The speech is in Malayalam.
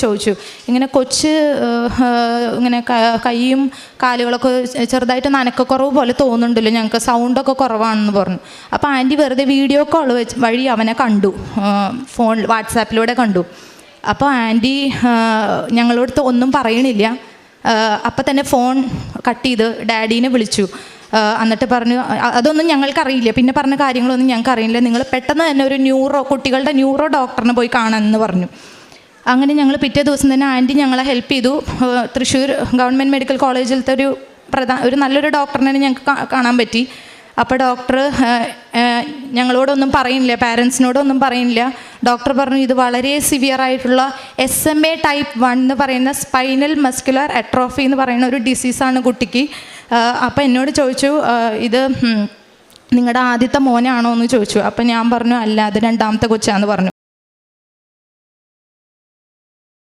ചോദിച്ചു, ഇങ്ങനെ കൊച്ച് ഇങ്ങനെ കൈയും കാലുകളൊക്കെ ചെറുതായിട്ട് നനക്കക്കുറവ് പോലെ തോന്നുന്നുണ്ടല്ലോ, ഞങ്ങൾക്ക് സൗണ്ടൊക്കെ കുറവാണെന്ന് പറഞ്ഞു. അപ്പോൾ ആൻറ്റി വെറുതെ വീഡിയോ കോൾ വഴി അവനെ കണ്ടു, വാട്സാപ്പിലൂടെ കണ്ടു. അപ്പോൾ ആൻറ്റി ഞങ്ങളോടത്ത് ഒന്നും പറയണില്ല. അപ്പം തന്നെ ഫോൺ കട്ട് ചെയ്ത് ഡാഡീനെ വിളിച്ചു. എന്നിട്ട് പറഞ്ഞു, അതൊന്നും ഞങ്ങൾക്കറിയില്ല, പിന്നെ പറഞ്ഞ കാര്യങ്ങളൊന്നും ഞങ്ങൾക്ക് അറിയില്ല, നിങ്ങൾ പെട്ടെന്ന് തന്നെ ഒരു കുട്ടികളുടെ ന്യൂറോ ഡോക്ടറിനെ പോയി കാണാമെന്ന് പറഞ്ഞു. അങ്ങനെ ഞങ്ങൾ പിറ്റേ ദിവസം തന്നെ ആൻറ്റി ഞങ്ങളെ ഹെൽപ്പ് ചെയ്തു. തൃശ്ശൂർ ഗവൺമെൻറ് മെഡിക്കൽ കോളേജിലത്തെ ഒരു നല്ലൊരു ഡോക്ടറിനെ ഞങ്ങൾക്ക് കാണാൻ പറ്റി. അപ്പോൾ ഡോക്ടർ ഞങ്ങളോടൊന്നും പറയുന്നില്ല, പാരൻസിനോടൊന്നും പറയുന്നില്ല. ഡോക്ടർ പറഞ്ഞു, ഇത് വളരെ സിവിയറായിട്ടുള്ള SMA type 1 എന്ന് പറയുന്ന സ്പൈനൽ മസ്കുലർ അട്രോഫി എന്ന് പറയുന്ന ഒരു ഡിസീസാണ് കുട്ടിക്ക്. അപ്പോൾ എന്നോട് ചോദിച്ചു, ഇത് നിങ്ങളുടെ ആദ്യത്തെ മോനാണോ എന്ന് ചോദിച്ചു. അപ്പോൾ ഞാൻ പറഞ്ഞു, അല്ല, അത് രണ്ടാമത്തെ കൊച്ചാന്ന് പറഞ്ഞു.